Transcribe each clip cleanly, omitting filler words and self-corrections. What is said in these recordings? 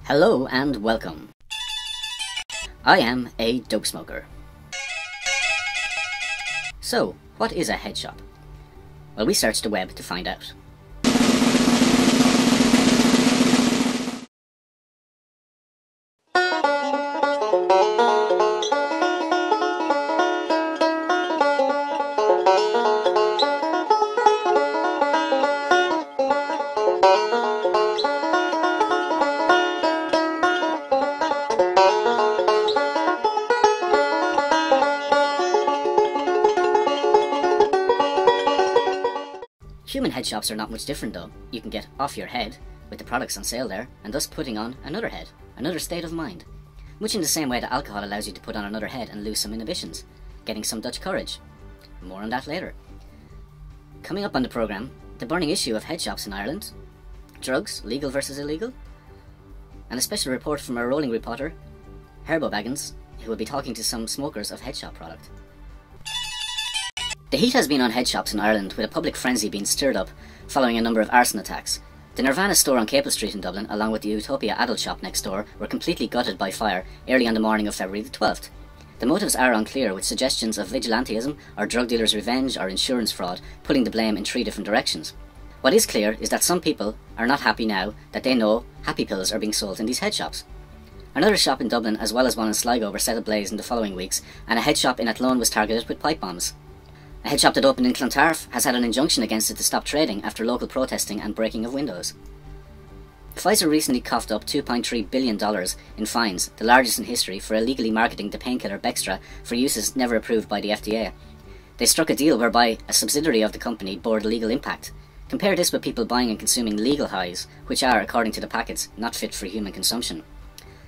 Hello and welcome. I am a dope smoker. So, what is a head shop? Well, we searched the web to find out. Human head shops are not much different though. You can get off your head with the products on sale there, and thus putting on another head, another state of mind. Much in the same way that alcohol allows you to put on another head and lose some inhibitions, getting some Dutch courage. More on that later. Coming up on the programme, the burning issue of head shops in Ireland, drugs, legal versus illegal, and a special report from our rolling reporter, Herbo Baggins, who will be talking to some smokers of head shop product. The heat has been on head shops in Ireland, with a public frenzy being stirred up following a number of arson attacks. The Nirvana store on Capel Street in Dublin, along with the Utopia adult shop next door, were completely gutted by fire early on the morning of February the 12th. The motives are unclear, with suggestions of vigilantism or drug dealers' revenge or insurance fraud, pulling the blame in three different directions. What is clear is that some people are not happy now that they know happy pills are being sold in these head shops. Another shop in Dublin, as well as one in Sligo, were set ablaze in the following weeks, and a head shop in Athlone was targeted with pipe bombs. A head shop that opened in Clontarf has had an injunction against it to stop trading after local protesting and breaking of windows. Pfizer recently coughed up $2.3 billion in fines, the largest in history, for illegally marketing the painkiller Bextra for uses never approved by the FDA. They struck a deal whereby a subsidiary of the company bore the legal impact. Compare this with people buying and consuming legal highs, which are, according to the packets, not fit for human consumption.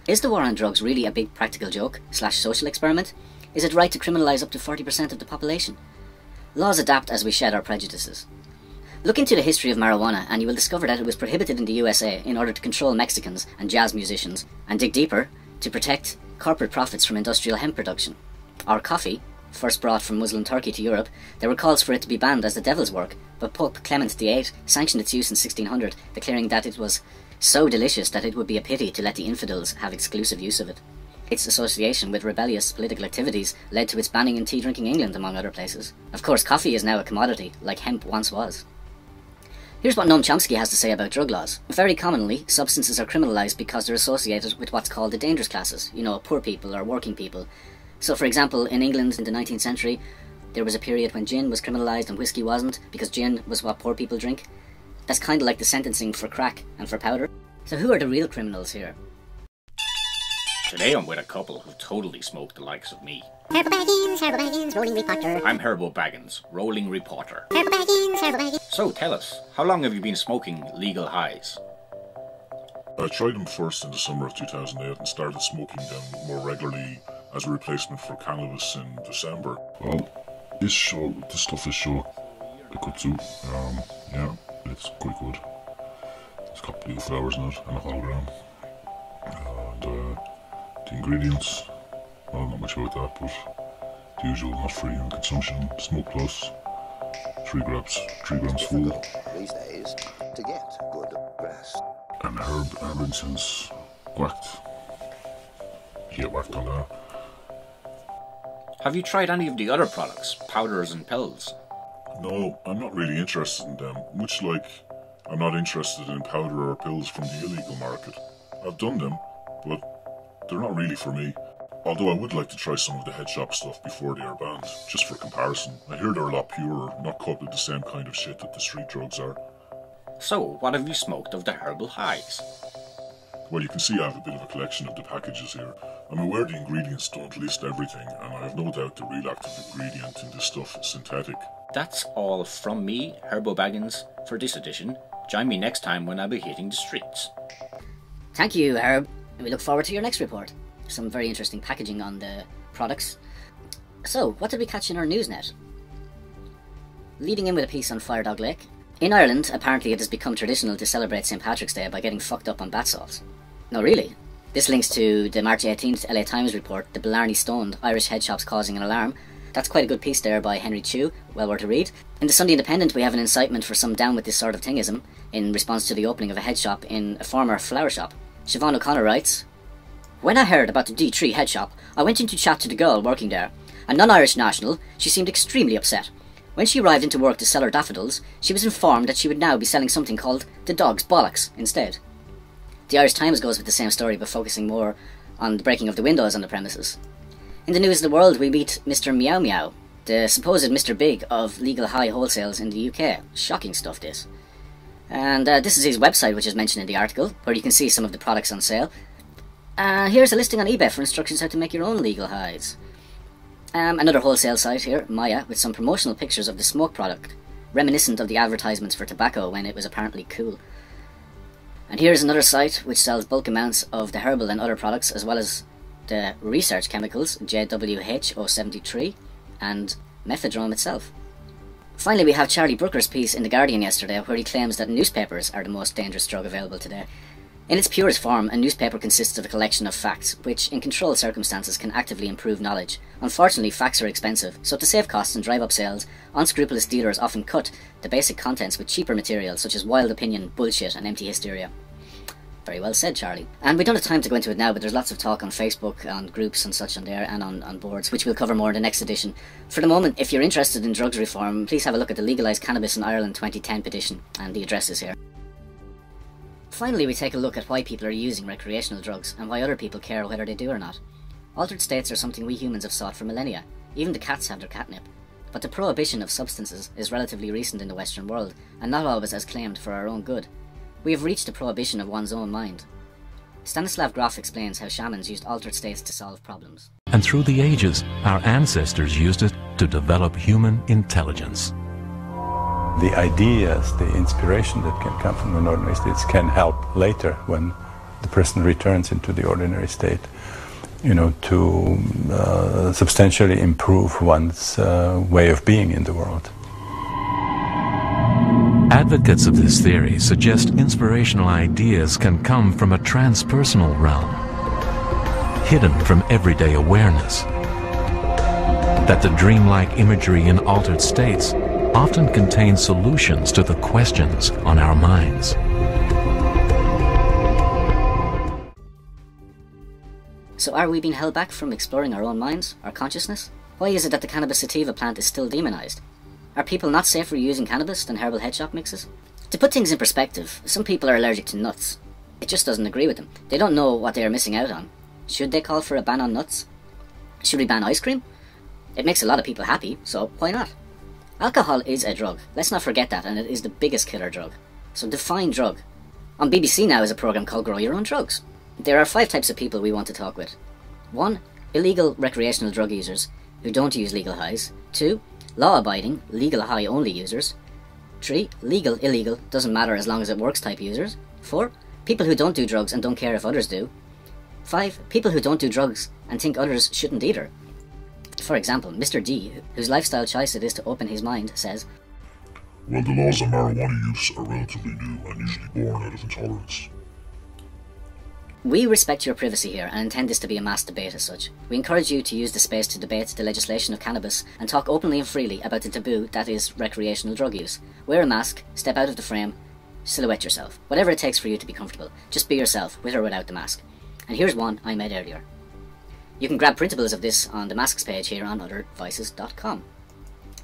Is the war on drugs really a big practical joke/social experiment? Is it right to criminalise up to 40% of the population? Laws adapt as we shed our prejudices. Look into the history of marijuana and you will discover that it was prohibited in the USA in order to control Mexicans and jazz musicians, and dig deeper, to protect corporate profits from industrial hemp production. Or coffee, first brought from Muslim Turkey to Europe, there were calls for it to be banned as the devil's work, but Pope Clement VIII sanctioned its use in 1600, declaring that it was so delicious that it would be a pity to let the infidels have exclusive use of it. Its association with rebellious political activities led to its banning in tea-drinking England, among other places. Of course, coffee is now a commodity, like hemp once was. Here's what Noam Chomsky has to say about drug laws. Very commonly, substances are criminalised because they're associated with what's called the dangerous classes, poor people or working people. So, for example, in England in the 19th century, there was a period when gin was criminalised and whiskey wasn't, because gin was what poor people drink. That's kind of like the sentencing for crack and for powder. So who are the real criminals here? Today I'm with a couple who totally smoke the likes of me. Herbo Baggins, rolling reporter. I'm Herbo Baggins, rolling reporter. Herbo Baggins. So tell us, how long have you been smoking legal highs? I tried them first in the summer of 2008 and started smoking them more regularly as a replacement for cannabis in December. Well, this stuff is so good too. Yeah, it's quite good. It's got blue flowers in it and a hologram. And the ingredients, well, not much about that, but the usual, not free in consumption, smoke plus, 3 grams full. These days, to get good rest. And herb incense, whacked. You get whacked on that. Have you tried any of the other products, powders and pills? No, I'm not really interested in them, much like I'm not interested in powder or pills from the illegal market. I've done them, but they're not really for me. Although I would like to try some of the head shop stuff before they are banned, just for comparison. I hear they're a lot purer, not cut with the same kind of shit that the street drugs are. So, what have you smoked of the herbal highs? Well, you can see I have a bit of a collection of the packages here. I'm aware the ingredients don't list everything, and I have no doubt the real active ingredient in this stuff is synthetic. That's all from me, Herbo Baggins, for this edition. Join me next time when I'll be hitting the streets. Thank you, Herb. We look forward to your next report. Some very interesting packaging on the products. So, what did we catch in our newsnet? Leading in with a piece on Firedog Lake. In Ireland, apparently it has become traditional to celebrate St. Patrick's Day by getting fucked up on bath salts. No, really? This links to the March 18th LA Times report, The Blarney Stoned, Irish Head Shops Causing an Alarm. That's quite a good piece there by Henry Chew, well worth a read. In the Sunday Independent we have an incitement for some down with this sort of thingism, in response to the opening of a head shop in a former flower shop. Siobhan O'Connor writes, "When I heard about the D3 head shop, I went in to chat to the girl working there. A non-Irish national, she seemed extremely upset. When she arrived into work to sell her daffodils, she was informed that she would now be selling something called the dog's bollocks instead." The Irish Times goes with the same story but focusing more on the breaking of the windows on the premises. In the news of the world, we meet Mr. Meow Meow, the supposed Mr. Big of legal high wholesales in the UK. Shocking stuff, this. And this is his website, which is mentioned in the article, where you can see some of the products on sale. Here's a listing on eBay for instructions how to make your own legal highs. Another wholesale site here, Maya, with some promotional pictures of the smoke product, reminiscent of the advertisements for tobacco when it was apparently cool. And here's another site which sells bulk amounts of the herbal and other products, as well as the research chemicals, JWH073, and mephedrone itself. Finally, we have Charlie Brooker's piece in The Guardian yesterday, where he claims that newspapers are the most dangerous drug available today. In its purest form, a newspaper consists of a collection of facts, which in controlled circumstances can actively improve knowledge. Unfortunately, facts are expensive, so to save costs and drive up sales, unscrupulous dealers often cut the basic contents with cheaper materials such as wild opinion, bullshit and empty hysteria. Very well said, Charlie. And we don't have time to go into it now, but there's lots of talk on Facebook, on groups and such on there, and on boards, which we'll cover more in the next edition. For the moment, if you're interested in drugs reform, please have a look at the Legalise Cannabis in Ireland 2010 petition, and the address is here. Finally, we take a look at why people are using recreational drugs, and why other people care whether they do or not. Altered states are something we humans have sought for millennia. Even the cats have their catnip. But the prohibition of substances is relatively recent in the Western world, and not always as claimed for our own good. We have reached the prohibition of one's own mind. Stanislav Grof explains how shamans used altered states to solve problems. And through the ages, our ancestors used it to develop human intelligence. The ideas, the inspiration that can come from non-ordinary states can help later when the person returns into the ordinary state, to substantially improve one's way of being in the world. Advocates of this theory suggest inspirational ideas can come from a transpersonal realm, hidden from everyday awareness. That the dreamlike imagery in altered states often contains solutions to the questions on our minds. So are we being held back from exploring our own minds, our consciousness? Why is it that the cannabis sativa plant is still demonized? Are people not safer using cannabis than herbal head shop mixes? To put things in perspective, some people are allergic to nuts. It just doesn't agree with them. They don't know what they are missing out on. Should they call for a ban on nuts? Should we ban ice cream? It makes a lot of people happy, so why not? Alcohol is a drug. Let's not forget that, and it is the biggest killer drug. So define drug. On BBC Now is a programme called Grow Your Own Drugs. There are 5 types of people we want to talk with. 1. Illegal recreational drug users who don't use legal highs. 2. Law-abiding, legal high-only users. 3. Legal, illegal, doesn't matter as long as it works type users. 4. People who don't do drugs and don't care if others do. 5. People who don't do drugs and think others shouldn't either. For example, Mr. D, whose lifestyle choice it is to open his mind, says, Well, the laws on marijuana use are relatively new and usually born out of intolerance. We respect your privacy here and intend this to be a mass debate as such. We encourage you to use the space to debate the legislation of cannabis and talk openly and freely about the taboo that is recreational drug use. Wear a mask, step out of the frame, silhouette yourself. Whatever it takes for you to be comfortable. Just be yourself, with or without the mask. And here's one I made earlier. You can grab printables of this on the masks page here on othervices.com.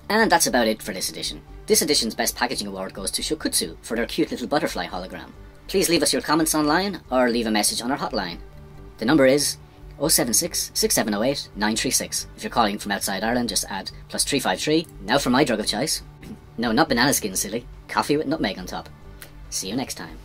And that's about it for this edition. This edition's Best Packaging Award goes to Shokutsu for their cute little butterfly hologram. Please leave us your comments online or leave a message on our hotline. The number is 076 6708 936. If you're calling from outside Ireland, just add +353. Now for my drug of choice. No, not banana skin, silly. Coffee with nutmeg on top. See you next time.